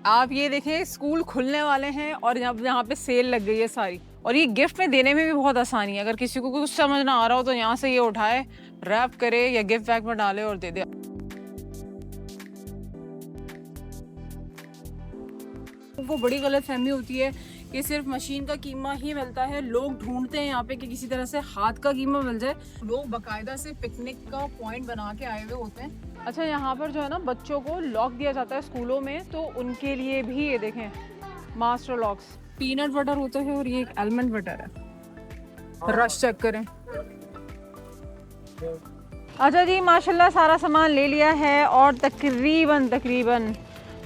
आप ये देखें, स्कूल खुलने वाले हैं और यहाँ पे सेल लग गई है सारी। और ये गिफ्ट में देने में भी बहुत आसानी है। अगर किसी को कुछ समझ ना आ रहा हो तो यहाँ से ये उठाए, रैप करे या गिफ्ट बैग में डाले और दे दे। उनको बड़ी गलतफहमी होती है कि सिर्फ मशीन का कीमा ही मिलता है। लोग ढूंढते हैं यहाँ पे कि किसी तरह से हाथ का कीमा मिल जाए। लोग बाकायदा से पिकनिक का पॉइंट बना के आए हुए होते हैं। अच्छा, यहाँ पर जो है ना, बच्चों को लॉक दिया जाता है स्कूलों में, तो उनके लिए भी ये देखें मास्टर लॉक्स। पीनट बटर होता है और ये एक आलमंड बटर है। रश चेक करें। अच्छा जी, माशाल्लाह सारा सामान ले लिया है और तकरीबन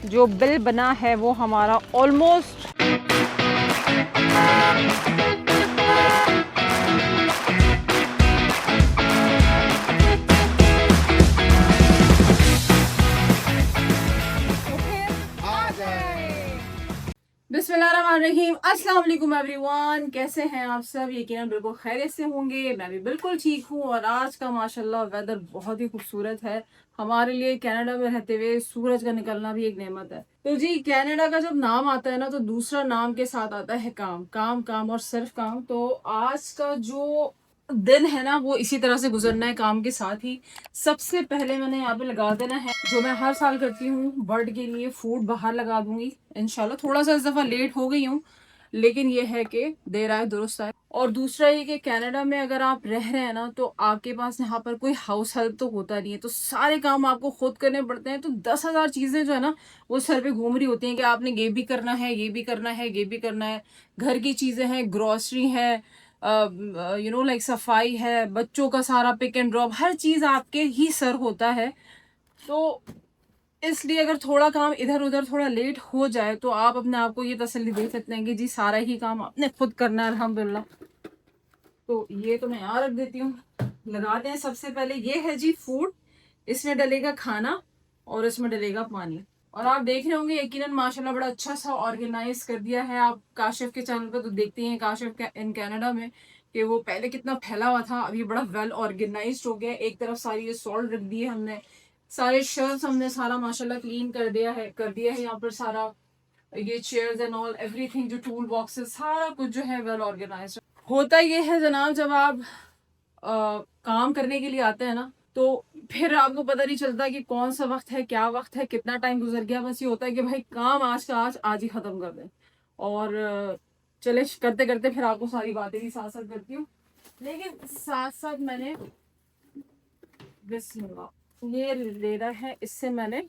जो बिल बना है वो हमारा ऑलमोस्ट बिस्मिल्लाहिर्रहमानिर्रहीम। अस्सलाम वालेकुम एवरीवन, कैसे हैं आप सब? यकीनन बिल्कुल खैरियत से होंगे। मैं भी बिल्कुल ठीक हूँ। और आज का माशाल्लाह वेदर बहुत ही खूबसूरत है हमारे लिए। कनाडा में रहते हुए सूरज का निकलना भी एक नेमत है। तो जी, कनाडा का जब नाम आता है ना, तो दूसरा नाम के साथ आता है काम काम काम और सिर्फ काम। तो आज का जो दिन है ना, वो इसी तरह से गुजरना है, काम के साथ ही। सबसे पहले मैंने यहाँ पे लगा देना है, जो मैं हर साल करती हूँ, बर्ड के लिए फूड बाहर लगा दूंगी इंशाल्लाह। थोड़ा सा इस दफा लेट हो गई हूँ, लेकिन ये है कि देर आए दुरुस्त आए। और दूसरा ये कि कनाडा में अगर आप रह रहे हैं ना, तो आपके पास यहाँ पर कोई हाउस हेल्प तो होता नहीं है, तो सारे काम आपको खुद करने पड़ते हैं। तो 10,000 चीजें जो है ना, वो सर पे घूम रही होती हैं कि आपने ये भी करना है, ये भी करना है, ये भी करना है। घर की चीजें हैं, ग्रोसरी है, लाइक सफाई है, बच्चों का सारा पिक एंड ड्रॉप, हर चीज आपके ही सर होता है। तो इसलिए अगर थोड़ा काम इधर उधर थोड़ा लेट हो जाए, तो आप अपने आप को ये तसल्ली दे सकते हैं कि जी सारा ही काम आपने खुद करना है, अल्हम्दुलिल्लाह। तो ये तो मैं यहाँ रख देती हूँ। लगाते हैं। सबसे पहले ये है जी फूड, इसमें डलेगा खाना और इसमें डलेगा पानी। और आप देख रहे होंगे यकीनन माशाल्लाह बड़ा अच्छा सा ऑर्गेनाइज कर दिया है। आप काशिफ के चैनल पर तो देखते हैं काशिफ इन कनाडा में, कि वो पहले कितना फैला हुआ था, अभी बड़ा वेल ऑर्गेनाइज्ड हो गया। एक तरफ सारी ये सॉल्ट रख दी है हमने, सारे शेल्फ हमने सारा माशाल्लाह क्लीन कर दिया है यहाँ पर सारा। ये चेयर्स एंड ऑल एवरीथिंग, जो टूल बॉक्सेस, सारा कुछ जो है वेल ऑर्गेनाइज्ड होता। ये है जनाब, जब आप काम करने के लिए आते हैं ना, तो फिर आपको पता नहीं चलता कि कौन सा वक्त है, क्या वक्त है, कितना टाइम गुजर गया। बस ये होता है कि भाई काम आज का आज ही खत्म कर दें। और चले करते करते फिर आपको सारी बातें भी साथ साथ करती हूँ, लेकिन साथ साथ मैंने ये लेना है, इससे मैंने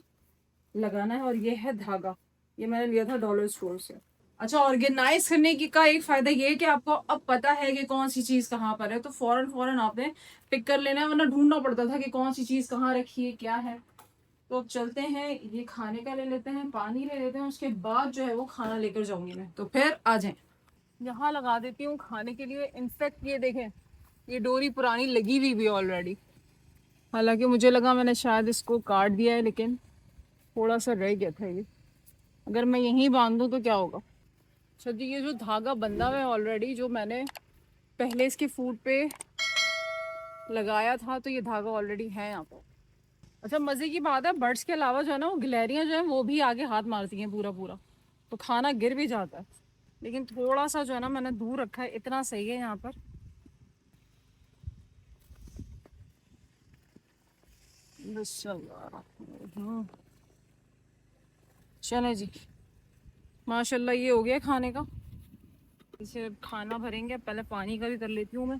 लगाना है। और ये है धागा, ये मैंने लिया था डॉलर स्टोर से। अच्छा, ऑर्गेनाइज करने की का एक फायदा ये है कि आपको अब पता है कि कौन सी चीज कहाँ पर है, तो फौरन फौरन आपने पिक कर लेना है, वरना ढूंढना पड़ता था कि कौन सी चीज कहाँ रखी है, क्या है। तो अब चलते हैं, ये खाने का ले लेते हैं, पानी ले लेते हैं, उसके बाद जो है वो खाना लेकर जाऊंगी मैं। तो फिर आ जाए, यहाँ लगा देती हूँ खाने के लिए। इनफैक्ट ये देखें, ये डोरी पुरानी लगी हुई भी ऑलरेडी। हालांकि मुझे लगा मैंने शायद इसको काट दिया है, लेकिन थोड़ा सा रह गया था ये। अगर मैं यहीं बांध दूँ तो क्या होगा? अच्छा जी, ये जो धागा बंधा हुआ है ऑलरेडी, जो मैंने पहले इसके फूड पे लगाया था, तो ये धागा ऑलरेडी है यहाँ पर। अच्छा, मज़े की बात है, बर्ड्स के अलावा जो है ना, वो गिलहरियाँ जो है वो भी आगे हाथ मारती हैं पूरा पूरा, तो खाना गिर भी जाता है। लेकिन थोड़ा सा जो है ना मैंने दूर रखा है, इतना सही है यहाँ पर। चले जी, माशाल्लाह ये हो गया खाने का। इसे खाना भरेंगे, पहले पानी का भी कर लेती हूँ मैं।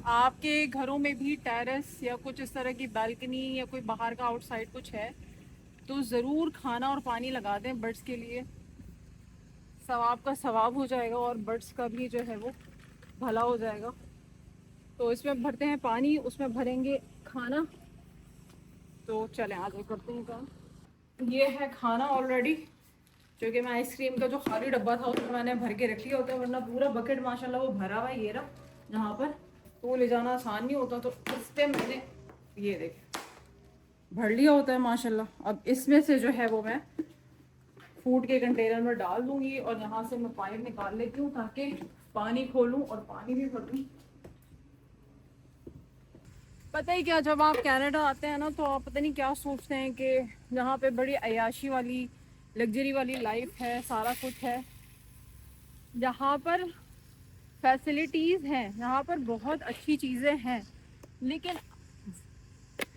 आपके घरों में भी टेरेस या कुछ इस तरह की बालकनी या कोई बाहर का आउटसाइड कुछ है, तो ज़रूर खाना और पानी लगा दें बर्ड्स के लिए। सवाब का सवाब हो जाएगा और बर्ड्स का भी जो है वो भला हो जाएगा। तो इसमें भरते हैं पानी, उसमें भरेंगे खाना। तो चलें आगे करते हैं काम। ये है खाना ऑलरेडी, जो कि मैं आइसक्रीम का जो खाली डब्बा था उसमें मैंने भर के रख लिया होता है, वरना पूरा बकेट माशाल्लाह वो भरा हुआ है। ये रहा जहाँ पर, तो वो ले जाना आसान नहीं होता, तो इस पर मैंने ये देख भर लिया होता है माशाल्लाह। अब इसमें से जो है वो मैं फूड के कंटेनर में डाल दूंगी, और यहाँ से मैं पाइप निकाल लेती हूँ ताकि पानी खोलूँ और पानी भी भर दूँ। पता ही क्या, जब आप कनाडा आते हैं ना, तो आप पता नहीं क्या सोचते हैं कि यहाँ पे बड़ी अयाशी वाली लग्जरी वाली लाइफ है, सारा कुछ है। यहाँ पर फैसिलिटीज़ हैं, यहाँ पर बहुत अच्छी चीज़ें हैं, लेकिन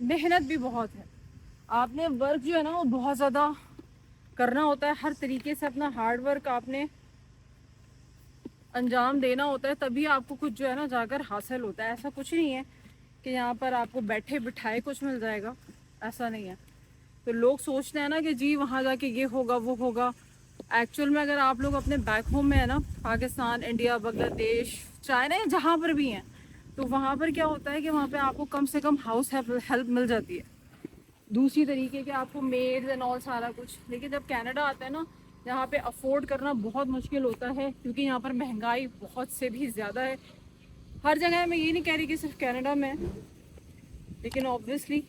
मेहनत भी बहुत है। आपने वर्क जो है ना वो बहुत ज़्यादा करना होता है, हर तरीके से अपना हार्ड वर्क आपने अंजाम देना होता है, तभी आपको कुछ जो है ना जाकर हासिल होता है। ऐसा कुछ नहीं है कि यहाँ पर आपको बैठे बिठाए कुछ मिल जाएगा, ऐसा नहीं है। तो लोग सोचते हैं ना कि जी वहाँ जाके ये होगा वो होगा। एक्चुअल में अगर आप लोग अपने बैक होम में है ना, पाकिस्तान, इंडिया, बांग्लादेश, चाइना या जहाँ पर भी हैं, तो वहाँ पर क्या होता है कि वहाँ पे आपको कम से कम हाउस हेल्प मिल जाती है, दूसरी तरीके के आपको मेड्स एंड ऑल सारा कुछ। लेकिन जब कनाडा आता है ना, यहाँ पे अफोर्ड करना बहुत मुश्किल होता है, क्योंकि यहाँ पर महंगाई बहुत से भी ज़्यादा है। हर जगह मैं ये नहीं कह रही कि सिर्फ कनाडा में, लेकिन ऑब्वियसली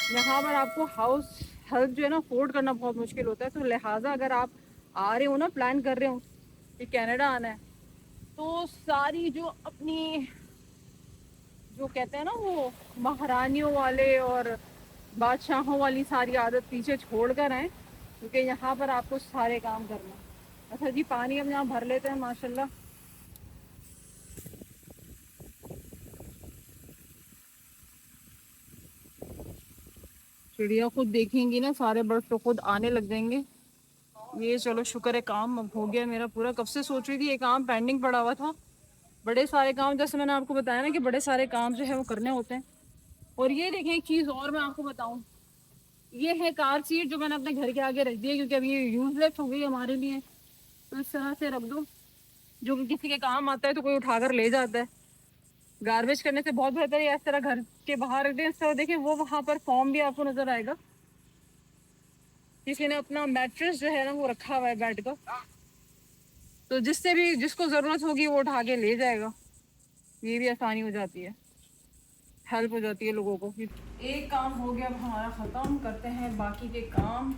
यहाँ पर आपको हाउस हेल्प जो है ना अफोर्ड करना बहुत मुश्किल होता है। तो लिहाजा अगर आप आ रहे हो ना, प्लान कर रहे हो कि कनाडा आना है, तो सारी जो अपनी जो कहते हैं ना वो महारानियों वाले और बादशाहों वाली सारी आदत पीछे छोड़ कर आए, क्योंकि यहाँ पर आपको सारे काम करना। अच्छा जी, पानी हम यहाँ भर लेते हैं माशाल्लाह। चिड़िया खुद देखेंगी ना, सारे बर्ड तो खुद आने लग जाएंगे। ये चलो शुक्र है काम अब हो गया मेरा पूरा। कब से सोच रही थी, ये काम पेंडिंग पड़ा हुआ था, बड़े सारे काम, जैसे मैंने आपको बताया ना कि बड़े सारे काम जो है वो करने होते हैं। और ये देखें एक चीज़ और मैं आपको बताऊं, ये है कार सीट जो मैंने अपने घर के आगे रख दी है, क्योंकि अभी ये यूजलेस हो गई हमारे लिए। तो इस तरह से रख दो, जो कि किसी के काम आता है तो कोई उठाकर ले जाता है। गार्बेज करने से बहुत बेहतर है इस तरह घर के बाहर रख दें। इस तरह देखें वो वहाँ पर फॉर्म भी आपको नजर आएगा, किसी ने अपना मैट्रेस जो है ना वो रखा हुआ है बेड का, तो जिससे भी जिसको ज़रूरत होगी वो उठा के ले जाएगा। ये भी आसानी हो जाती है, हेल्प हो जाती है लोगों को। एक काम हो गया अब हमारा ख़त्म, करते हैं बाकी के काम।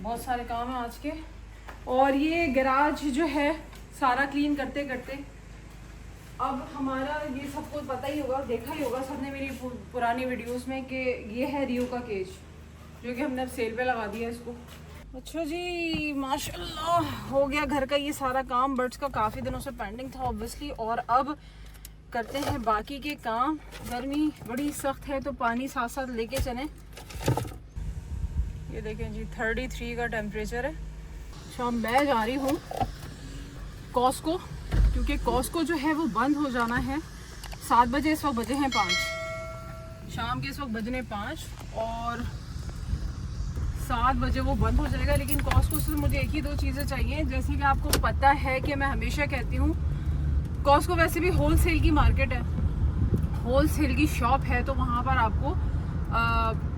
बहुत सारे काम हैं आज के। और ये गैराज जो है सारा क्लीन करते करते अब हमारा, ये सबको पता ही होगा, देखा ही होगा सबने मेरी पुरानी वीडियोस में, कि ये है रियो का केज, जो कि हमने अब सेल पे लगा दिया इसको। अच्छा जी, माशाल्लाह हो गया घर का ये सारा काम। बर्ड्स का काफ़ी दिनों से पेंडिंग था ऑब्वियसली, और अब करते हैं बाकी के काम। गर्मी बड़ी सख्त है तो पानी साथ साथ लेके चलें। ये देखें जी 33 का टेम्परेचर है। शाम मैं जा रही हूँ कॉस्को, क्योंकि कॉस्को जो है वो बंद हो जाना है 7 बजे। इस वक्त बजे हैं 5 शाम के, इस वक्त बजने 5 और 7 बजे वो बंद हो जाएगा। लेकिन कॉस्को से मुझे एक ही दो चीज़ें चाहिए। जैसे कि आपको पता है कि मैं हमेशा कहती हूँ, कॉस्को वैसे भी होल सेल की मार्केट है, होल सेल की शॉप है, तो वहाँ पर आपको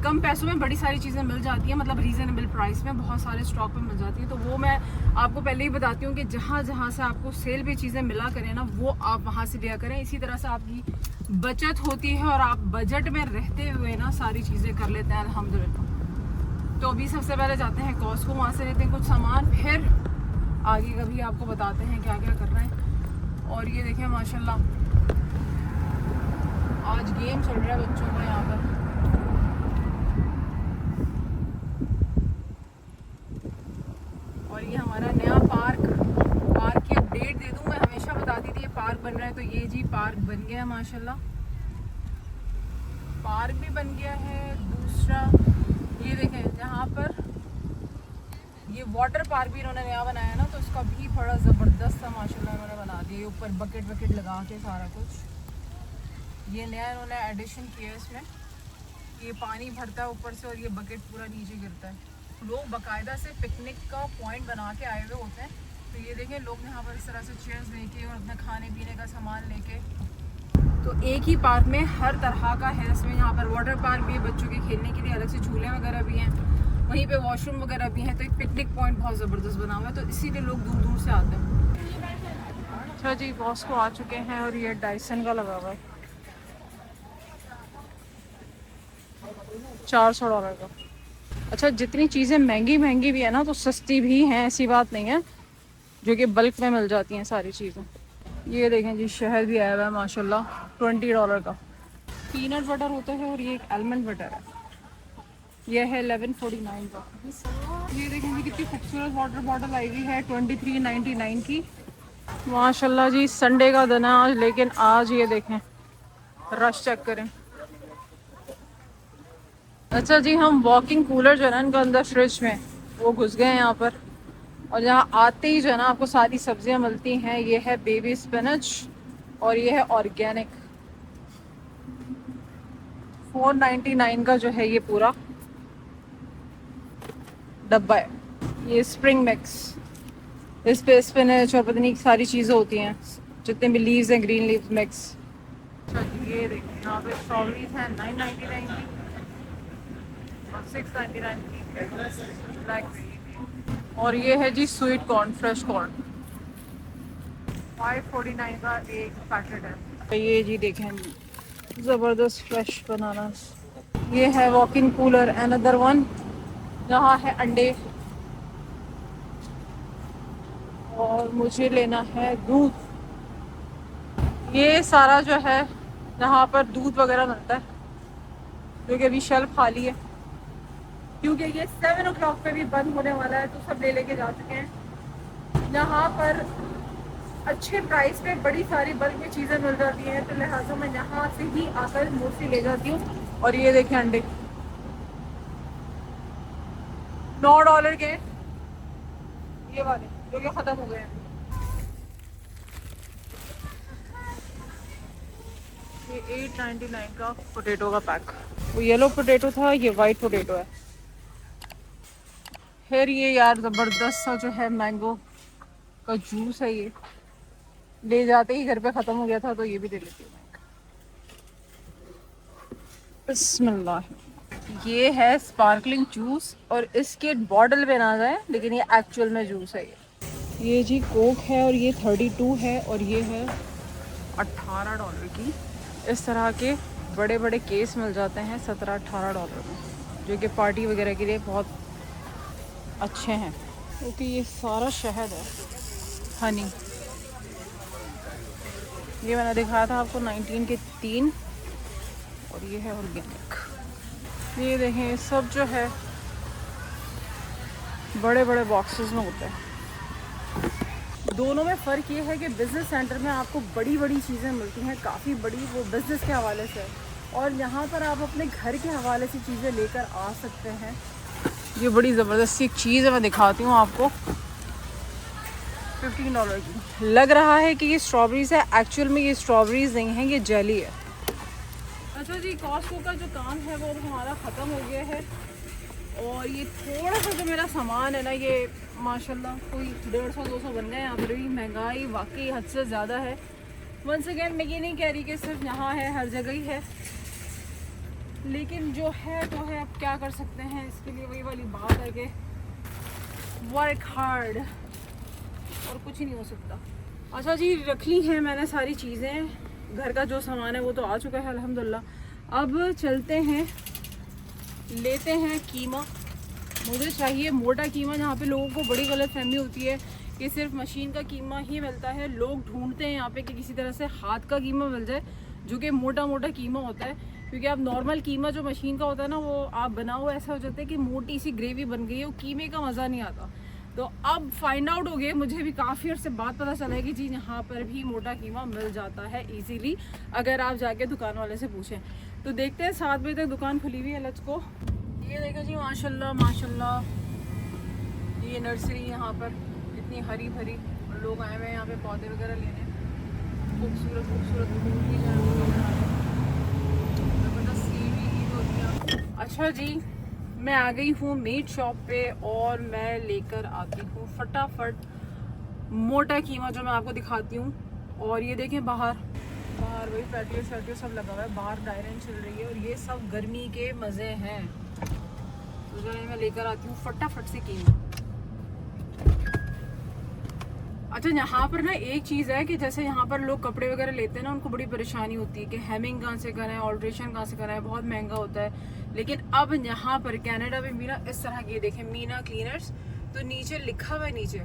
कम पैसों में बड़ी सारी चीज़ें मिल जाती हैं, मतलब रीज़नेबल प्राइस में बहुत सारे स्टॉक पे मिल जाती हैं। तो वो मैं आपको पहले ही बताती हूँ कि जहाँ जहाँ से आपको सेल पे चीज़ें मिला करें ना, वो आप वहाँ से लिया करें। इसी तरह से आपकी बचत होती है और आप बजट में रहते हुए ना सारी चीज़ें कर लेते हैं अल्हम्दुलिल्लाह। तो अभी सबसे पहले जाते हैं कॉस्को, वहाँ से लेते हैं कुछ सामान, फिर आगे कभी आपको बताते हैं क्या क्या करना है। और ये देखें माशाल्लाह आज गेम चल रहा है बच्चों का यहाँ पर। और ये हमारा नया पार्क की अपडेट दे दूँ, मैं हमेशा बताती थी ये पार्क बन रहा है, तो ये जी पार्क बन गया है माशाल्लाह। पार्क भी बन गया है। दूसरा ये देखें जहाँ पर ये वाटर पार्क भी इन्होंने नया बनाया है ना, तो इसका भी बड़ा ज़बरदस्त सा माशाल्लाह इन्होंने बना दिया। ऊपर बकेट वकेट लगा के सारा कुछ ये नया इन्होंने एडिशन किया है इसमें। ये पानी भरता है ऊपर से और ये बकेट पूरा नीचे गिरता है। लोग बाकायदा से पिकनिक का पॉइंट बना के आए हुए होते हैं। तो ये देखें लोग यहाँ पर इस तरह से चेयर्स लेके और अपने खाने पीने का सामान लेके, तो एक ही पार्क में हर तरह का है इसमें। यहाँ पर वाटर पार्क भी है, बच्चों के खेलने के लिए अलग से झूले वगैरह भी हैं, वहीं पे वॉशरूम वगैरह भी हैं। तो एक पिकनिक पॉइंट बहुत ज़बरदस्त बना हुआ है, तो इसीलिए लोग दूर दूर से आते हैं। अच्छा जी, कॉस्को आ चुके हैं और ये डाइसन का लगा हुआ है $400 का। अच्छा, जितनी चीज़ें महंगी महंगी भी है ना, तो सस्ती भी हैं, ऐसी बात नहीं है, जो कि बल्क में मिल जाती हैं सारी चीज़ें। ये देखें जी शहद भी आया हुआ है माशाल्लाह $20 का। पीनट बटर होता है और ये एक आलमंड बटर है। ये है 1149 का। ये देखेंगे कितनी खूबसूरत वाटर बॉटल आई हुई है 2399 की। माशाल्लाह जी, संडे का दिन है आज, लेकिन आज ये देखें रश चेक करें। अच्छा जी, हम वॉकिंग कूलर जो है ना इनका अंदर फ्रिज में वो घुस गए हैं यहाँ पर, और यहाँ आते ही जो है ना आपको सारी सब्जियाँ मिलती हैं। ये है बेबी स्पिनच और ये है ऑर्गेनिक। 499 का जो है ये पूरा डब्बा है। ये स्प्रिंग मिक्स, इस पे स्पिनच और पता नहीं सारी चीज़ें होती हैं, जितने भी लीव्स हैं ग्रीन लीव्स मिक्स। अच्छा जी, ये देखिए यहाँ पे स्ट्रॉबेरीज हैं 999 की और 699 की ब्लैकबेरी। और ये है जी स्वीट कॉर्न, फ्रेश कॉर्न, 549 का एक पैकेट है। ये जी देखें ज़बरदस्त फ्रेश बनाना। ये है वॉकिंग कूलर अनदर वन, जहाँ है अंडे, और मुझे लेना है दूध। ये सारा जो है यहाँ पर दूध वगैरह मिलता है, जो कि अभी शेल्फ खाली है क्योंकि ये 7 o'clock पे भी बंद होने वाला है, तो सब ले लेके जा चुके हैं। यहाँ पर अच्छे प्राइस पे बड़ी सारी बल्क में चीज़ें मिल जाती हैं, तो लिहाजा मैं यहाँ से ही आकर मोस्टली ले जाती हूँ। और ये देखें अंडे $9 के, ये वाले जो कि ख़त्म हो गए हैं। ये 899 का पोटैटो का पैक, वो येलो पोटैटो था, ये वाइट पोटैटो है। फिर ये यार ज़बरदस्त सा जो है मैंगो का जूस है, ये ले जाते ही घर पे ख़त्म हो गया था, तो ये भी दे लेती हूँ। बिस्मिल्लाह। ये है स्पार्कलिंग जूस, और इसके बॉटल पे ना जाए, लेकिन ये एक्चुअल में जूस है। ये जी कोक है, और ये 32 है, और ये है $18 की। इस तरह के बड़े बड़े केस मिल जाते हैं $17-18 में, जो कि पार्टी वगैरह के लिए बहुत अच्छे हैं। क्योंकि ये सारा शहद है, हनी। ये मैंने दिखाया था आपको 19 के 3, और ये है ऑर्गेनिक। ये देखें सब जो है बड़े बड़े बॉक्सेस में होता है। दोनों में फ़र्क ये है कि बिज़नेस सेंटर में आपको बड़ी बड़ी चीज़ें मिलती हैं, काफ़ी बड़ी, वो बिज़नेस के हवाले से, और यहाँ पर आप अपने घर के हवाले से चीज़ें लेकर आ सकते हैं। ये बड़ी ज़बरदस्त एक चीज़ है, मैं दिखाती हूँ आपको। $15 की लग रहा है कि ये स्ट्रॉबेरीज़ है, एक्चुअल में ये स्ट्रॉबेरीज़ नहीं हैं, ये जेली है। अच्छा जी, कॉस्को का जो काम है वो हमारा ख़त्म हो गया है, और ये थोड़ा सा जो मेरा सामान है ना, ये माशाल्लाह कोई 150-200 बन गए। यहाँ पर भी महंगाई वाकई हद से ज़्यादा है। वंस अगेन मैं ये नहीं कह रही कि सिर्फ यहाँ है, हर जगह ही है, लेकिन जो है तो है, अब क्या कर सकते हैं। इसके लिए वही वाली बात है कि वर्क हार्ड, और कुछ ही नहीं हो सकता। अच्छा जी, रख ली हैं मैंने सारी चीज़ें, घर का जो सामान है वो तो आ चुका है अल्हम्दुलिल्लाह। अब चलते हैं, लेते हैं कीमा। मुझे चाहिए मोटा कीमा। जहाँ पे लोगों को बड़ी गलतफहमी होती है कि सिर्फ मशीन का कीमा ही मिलता है, लोग ढूंढते हैं यहाँ पे कि किसी तरह से हाथ का कीमा मिल जाए, जो कि मोटा मोटा कीमा होता है। क्योंकि आप नॉर्मल कीमा जो मशीन का होता है ना, वो आप बनाओ ऐसा हो जाता है कि मोटी सी ग्रेवी बन गई है, वो कीमे का मज़ा नहीं आता। तो अब फाइंड आउट हो गए, मुझे भी काफ़ी अर्से बाद पता चला है कि जी यहाँ पर भी मोटा कीमा मिल जाता है इजीली, अगर आप जाके दुकान वाले से पूछें। तो देखते हैं, 7 बजे तक दुकान खुली हुई है लेट्स को। ये देखो जी, माशाल्लाह माशाल्लाह, ये नर्सरी यहाँ पर इतनी हरी भरी, और लोग आए हुए हैं यहाँ पे पौधे वगैरह लेने। खूबसूरत खूबसूरत फूल भी हैं, ज़बरदस्त ईद होती है। अच्छा जी, मैं आ गई हूँ मीट शॉप पे, और मैं लेकर आती हूँ फटाफट मोटा कीमा, जो मैं आपको दिखाती हूँ। और ये देखें बाहर वही पैटियो शैटियो सब लगा हुआ है, बाहर डायरन चल रही है, और ये सब गर्मी के मज़े हैं। तो जो मैं लेकर आती हूँ फटाफट से कीमा। अच्छा, यहाँ पर ना एक चीज़ है कि जैसे यहाँ पर लोग कपड़े वगैरह लेते हैं ना, उनको बड़ी परेशानी होती है कि हेमिंग कहाँ से कराएं, ऑल्ट्रेशन कहाँ से कराएं, बहुत महंगा होता है। लेकिन अब यहाँ पर कनाडा में भी ना इस तरह की, देखें मीना क्लीनर्स, तो नीचे लिखा हुआ है, नीचे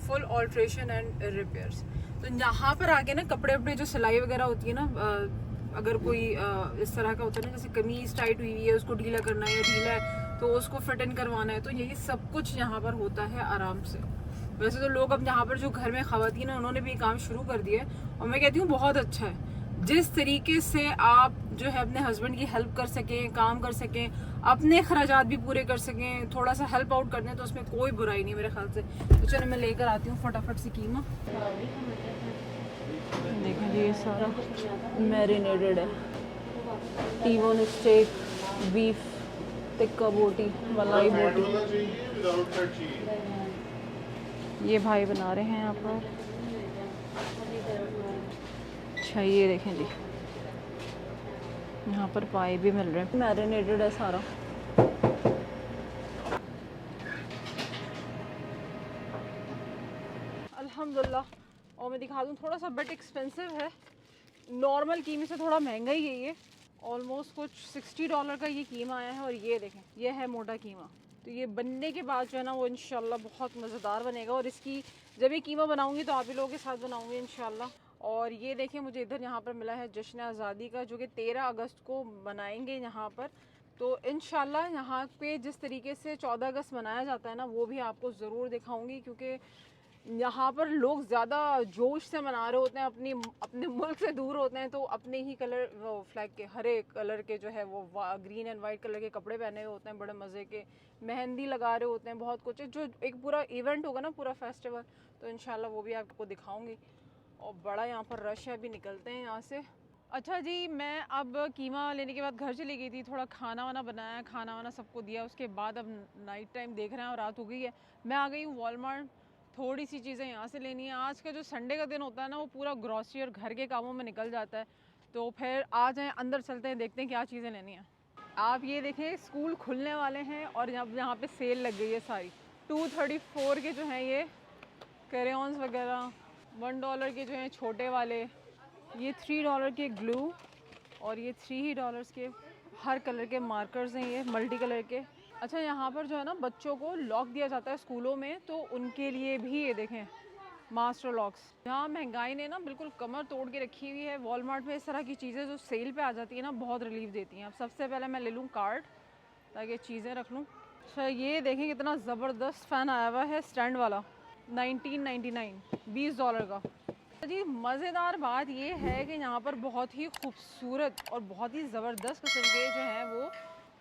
फुल ऑल्ट्रेशन एंड रिपेयर्स। तो यहाँ पर आके ना कपड़े वपड़े जो सिलाई वगैरह होती है ना, अगर कोई इस तरह का होता है ना, जैसे कमीज टाइट हुई है, उसको ढीला करना है या ढीला है, तो उसको फिट इन करवाना है, तो यही सब कुछ यहाँ पर होता है आराम से। वैसे तो लोग अब यहाँ पर जो घर में खवातीन है उन्होंने भी काम शुरू कर दिया है, और मैं कहती हूँ बहुत अच्छा है। जिस तरीके से आप जो है अपने हस्बैंड की हेल्प कर सकें, काम कर सकें, अपने खर्चात भी पूरे कर सकें, थोड़ा सा हेल्प आउट कर दें, तो उसमें कोई बुराई नहीं मेरे ख्याल से। तो चलो मैं लेकर आती हूँ फटाफट से कीमा। देखें जी, ये सारा मैरिनेटेड है। टी-बोन स्टेक, बीफ टिक्का बोटी, मलाई बोटी। ये भाई बना रहे हैं यहाँ पर। अच्छा ये देखें जी, यहाँ पर पाए भी मिल रहे हैं, मैरिनेटेड है सारा। अल्हम्दुलिल्लाह। और मैं दिखा दूँ, थोड़ा सा बट एक्सपेंसिव है, नॉर्मल कीमे से थोड़ा महंगा ही है ये। ऑलमोस्ट कुछ $60 का ये कीमा आया है। और ये देखें, ये है मोटा कीमा। तो ये बनने के बाद जो है ना वो इंशाल्लाह बहुत मज़ेदार बनेगा। और इसकी जब ये कीमा बनाऊंगी तो आप ही लोगों के साथ बनाऊंगी इंशाल्लाह। और ये देखें, मुझे इधर यहाँ पर मिला है जश्न आज़ादी का, जो कि 13 अगस्त को मनाएंगे यहाँ पर। तो इंशाल्लाह यहाँ पे जिस तरीके से 14 अगस्त मनाया जाता है ना, वो भी आपको ज़रूर दिखाऊंगी, क्योंकि यहाँ पर लोग ज़्यादा जोश से मना रहे होते हैं, अपने मुल्क से दूर होते हैं, तो अपने ही कलर, वो फ्लैग के हरे कलर के जो है वो ग्रीन एंड वाइट कलर के कपड़े पहने हुए होते हैं, बड़े मज़े के मेहंदी लगा रहे होते हैं, बहुत कुछ है। जो एक पूरा इवेंट होगा ना, पूरा फेस्टिवल, तो इंशाल्लाह वो भी आपको दिखाऊंगी। और बड़ा यहाँ पर रश है, अभी निकलते हैं यहाँ से। अच्छा जी, मैं अब कीमा लेने के बाद घर चली गई थी, थोड़ा खाना वाना बनाया, खाना वाना सबको दिया। उसके बाद अब नाइट टाइम देख रहे हैं और रात हो गई है। मैं आ गई हूँ वॉलमार्ट, थोड़ी सी चीज़ें यहाँ से लेनी है। आज का जो संडे का दिन होता है ना, वो पूरा ग्रॉसरी और घर के कामों में निकल जाता है। तो फिर आ जाएँ, अंदर चलते हैं, देखते हैं क्या चीज़ें लेनी हैं। आप ये देखें, स्कूल खुलने वाले हैं और यहाँ पे सेल लग गई है सारी। 234 के जो हैं ये क्रेयॉन्स वगैरह, $1 के जो हैं छोटे वाले, ये $3 के ग्लू, और ये $3 के हर कलर के मार्कर्स हैं, ये मल्टी कलर के। अच्छा, यहाँ पर जो है ना बच्चों को लॉक दिया जाता है स्कूलों में, तो उनके लिए भी ये देखें मास्टर लॉक्स। यहाँ महंगाई ने ना बिल्कुल कमर तोड़ के रखी हुई है। वॉलमार्ट में इस तरह की चीज़ें जो सेल पे आ जाती है ना, बहुत रिलीफ देती हैं। अब सबसे पहले मैं ले लूँ कार्ड, ताकि चीज़ें रख लूँ। अच्छा ये देखें, कितना ज़बरदस्त फ़ैन आया हुआ है स्टैंड वाला, 1999, $20 का। जी मज़ेदार बात ये है कि यहाँ पर बहुत ही खूबसूरत और बहुत ही ज़बरदस्त किस्म के जो हैं वो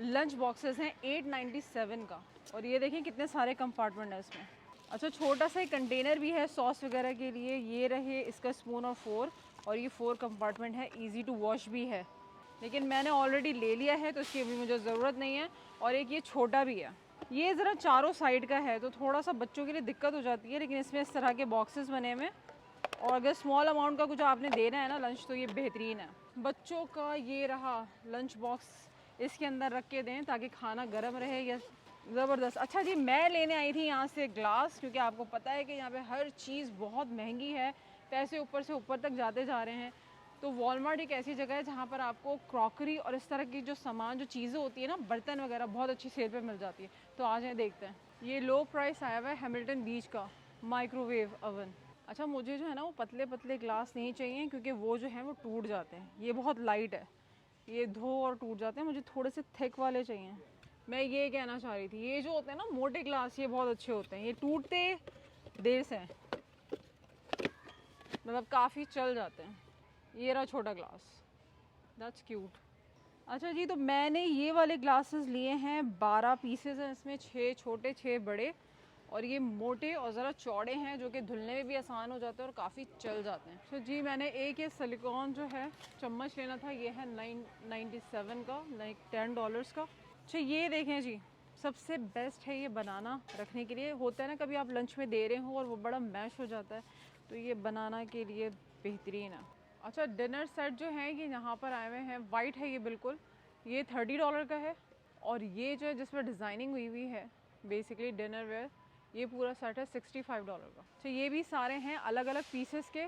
लंच बॉक्सेस हैं, 897 का। और ये देखें कितने सारे कंपार्टमेंट हैं इसमें। अच्छा, छोटा सा एक कंटेनर भी है सॉस वगैरह के लिए। ये रहे इसका स्पून और फोर्क, और ये 4 कंपार्टमेंट है, इजी टू वॉश भी है, लेकिन मैंने ऑलरेडी ले लिया है तो इसकी अभी मुझे ज़रूरत नहीं है। और एक ये छोटा भी है, ये ज़रा चारों साइड का है, तो थोड़ा सा बच्चों के लिए दिक्कत हो जाती है, लेकिन इसमें इस तरह के बॉक्सेस बने हुए। और अगर स्मॉल अमाउंट का कुछ आपने देना है ना लंच, तो ये बेहतरीन है। बच्चों का ये रहा लंच बॉक्स, इसके अंदर रख के दें ताकि खाना गर्म रहे, या ज़बरदस्त। अच्छा जी, मैं लेने आई थी यहाँ से ग्लास, क्योंकि आपको पता है कि यहाँ पे हर चीज़ बहुत महंगी है, पैसे ऊपर से ऊपर तक जाते जा रहे हैं। तो वॉलमार्ट एक ऐसी जगह है जहाँ पर आपको क्रॉकरी और इस तरह की जो सामान, जो चीज़ें होती है ना, बर्तन वगैरह, बहुत अच्छी सेल पे मिल जाती है। तो आ जाए देखते हैं। ये लो प्राइस आया हुआ है हैमिल्टन बीच का माइक्रोवेव अवन। अच्छा, मुझे जो है ना वो पतले पतले ग्लास नहीं चाहिए, क्योंकि वो जो है वो टूट जाते हैं। ये बहुत लाइट है, ये धो और टूट जाते हैं। मुझे थोड़े से थिक वाले चाहिए। मैं ये कहना चाह रही थी, ये जो होते हैं ना मोटे ग्लास, ये बहुत अच्छे होते हैं, ये टूटते देर से हैं, मतलब काफ़ी चल जाते हैं। ये रहा छोटा ग्लास, दैट्स क्यूट। अच्छा जी, तो मैंने ये वाले ग्लासेस लिए हैं, 12 पीसेस हैं इसमें, 6 छोटे 6 बड़े, और ये मोटे और ज़रा चौड़े हैं, जो कि धुलने में भी आसान हो जाते हैं और काफ़ी चल जाते हैं। तो जी मैंने एक ये सिलिकॉन जो है चम्मच लेना था, ये है 997 का, लाइक $10 का। अच्छा ये देखें जी, सबसे बेस्ट है ये बनाना रखने के लिए। होता है ना कभी आप लंच में दे रहे हो और वो बड़ा मैश हो जाता है, तो ये बनाना के लिए बेहतरीन है। अच्छा, डिनर सेट जो है ये यहाँ पर आए हुए हैं, वाइट है ये बिल्कुल, ये $30 का है। और ये जो है जिसमें डिज़ाइनिंग हुई हुई है, बेसिकली डिनर वेयर, ये पूरा सेट है $65 का। तो ये भी सारे हैं अलग अलग पीसेस के,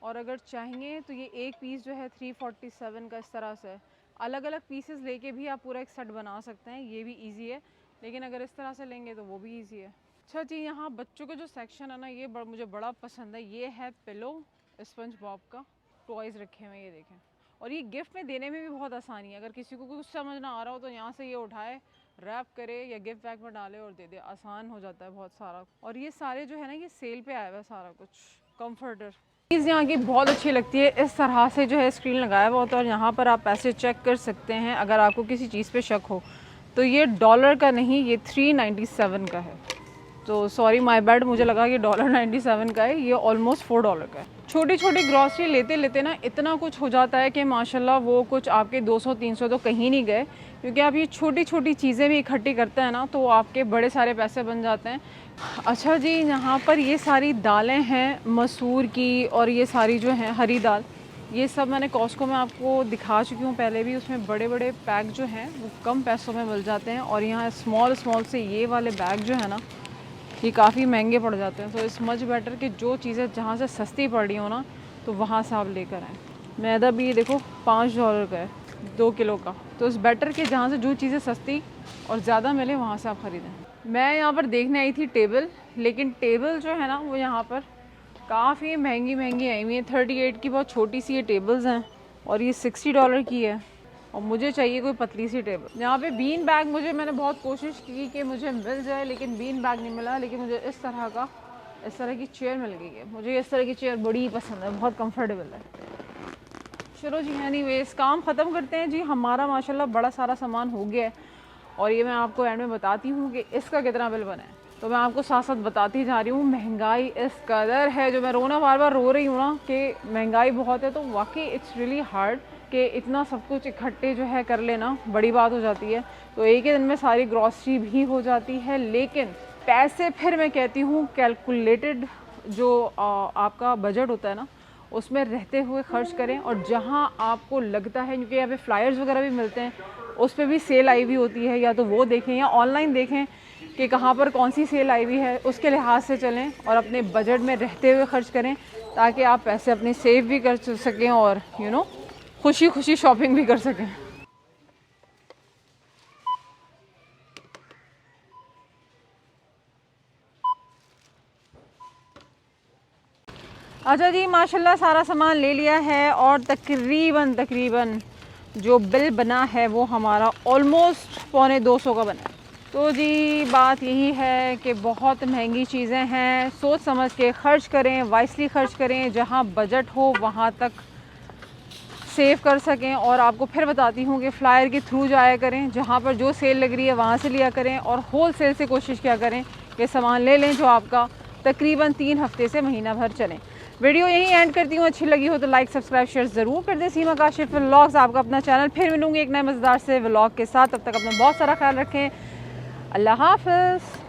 और अगर चाहिए तो ये एक पीस जो है 347 का इस तरह से। अलग अलग पीसेस लेके भी आप पूरा एक सेट बना सकते हैं, ये भी इजी है, लेकिन अगर इस तरह से लेंगे तो वो भी इजी है। अच्छा जी, यहाँ बच्चों का जो सेक्शन है ना, ये मुझे बड़ा पसंद है। ये है पिलो, स्पंज बॉब का टॉयज़ रखे हुए हैं, ये देखें। और ये गिफ्ट में देने में भी बहुत आसानी है, अगर किसी को कुछ समझ ना आ रहा हो तो यहाँ से ये उठाए, रैप करे या गिफ्ट पैक में डाले और दे दे, आसान हो जाता है बहुत सारा। और ये सारे जो है ना, ये सेल पे आया हुआ है सारा कुछ। कंफर्टर चीज़ यहाँ की बहुत अच्छी लगती है, इस तरह से जो है स्क्रीन लगाया हुआ होता है और यहाँ पर आप पैसे चेक कर सकते हैं अगर आपको किसी चीज़ पे शक हो। तो ये डॉलर का नहीं, ये 397 का है। तो सॉरी माय बैड, मुझे लगा कि $97 का है, ये ऑलमोस्ट $4 का है। छोटी छोटी ग्रॉसरी लेते लेते ना इतना कुछ हो जाता है कि माशाल्लाह वो कुछ आपके 200-300 तो कहीं नहीं गए, क्योंकि आप ये छोटी छोटी चीज़ें भी इकट्ठी करते हैं ना तो आपके बड़े सारे पैसे बन जाते हैं। अच्छा जी, यहाँ पर ये सारी दालें हैं मसूर की, और ये सारी जो हैं हरी दाल, ये सब मैंने कॉस्को में आपको दिखा चुकी हूँ पहले भी। उसमें बड़े बड़े पैक जो हैं वो कम पैसों में मिल जाते हैं, और यहाँ स्मॉल स्मॉल से ये वाले बैग जो है ना, ये काफ़ी महंगे पड़ जाते हैं। तो इट्स मच बेटर कि जो चीज़ें जहाँ से सस्ती पड़ रही हो ना, तो वहाँ से आप लेकर आएँ। मैदा भी देखो $5 का है 2 किलो का। तो इट्स बेटर कि जहाँ से जो चीज़ें सस्ती और ज़्यादा मिले वहाँ से आप ख़रीदें। मैं यहाँ पर देखने आई थी टेबल, लेकिन टेबल जो है ना वो यहाँ पर काफ़ी महंगी महंगी आई हुई है। 38 की बहुत छोटी सी ये टेबल्स हैं, और ये $60 की है, और मुझे चाहिए कोई पतली सी टेबल। यहाँ पे बीन बैग मैंने बहुत कोशिश की कि मुझे मिल जाए, लेकिन बीन बैग नहीं मिला। लेकिन मुझे इस तरह की चेयर मिल गई है। मुझे इस तरह की चेयर बड़ी पसंद है, बहुत कंफर्टेबल है। चलो जी, एनीवेज काम ख़त्म करते हैं जी। हमारा माशाल्लाह बड़ा सारा सामान हो गया है, और ये मैं आपको एंड में बताती हूँ कि इसका कितना बिल बना है। तो मैं आपको साथ साथ बताती जा रही हूँ। महंगाई इस कदर है, जो मैं रोना बार बार रो रही हूँ ना कि महंगाई बहुत है, तो वाकई इट्स रियली हार्ड कि इतना सब कुछ इकट्ठे जो है कर लेना बड़ी बात हो जाती है। तो एक ही दिन में सारी ग्रॉसरी भी हो जाती है, लेकिन पैसे फिर मैं कहती हूँ कैलकुलेटेड जो आपका बजट होता है ना, उसमें रहते हुए खर्च करें। और जहाँ आपको लगता है, क्योंकि यहाँ पे फ्लायर्स वगैरह भी मिलते हैं, उस पर भी सेल आई हुई होती है, या तो वो देखें या ऑनलाइन देखें कि कहाँ पर कौन सी सेल आई हुई है, उसके लिहाज से चलें और अपने बजट में रहते हुए खर्च करें, ताकि आप पैसे अपने सेव भी कर सकें और खुशी खुशी शॉपिंग भी कर सकें। अच्छा जी, माशाल्लाह सारा सामान ले लिया है, और तकरीबन जो बिल बना है वो हमारा ऑलमोस्ट $250 का बना है। तो जी बात यही है कि बहुत महंगी चीज़ें हैं, सोच समझ के खर्च करें, वाइसली खर्च करें, जहाँ बजट हो वहाँ तक सेव कर सकें। और आपको फिर बताती हूँ कि फ्लायर के थ्रू जाया करें, जहाँ पर जो सेल लग रही है वहाँ से लिया करें, और होल सेल से कोशिश किया करें कि सामान ले लें जो आपका तकरीबन 3 हफ्ते से महीना भर चलें। वीडियो यहीं एंड करती हूँ। अच्छी लगी हो तो लाइक सब्सक्राइब शेयर ज़रूर कर दें। सीमा काशिफ व्लॉग्स आपका अपना चैनल। फिर मिलूँगी एक नए मज़ेदार से व्लॉग के साथ। तब तक अपना बहुत सारा ख्याल रखें। अल्लाह हाफ़िज़।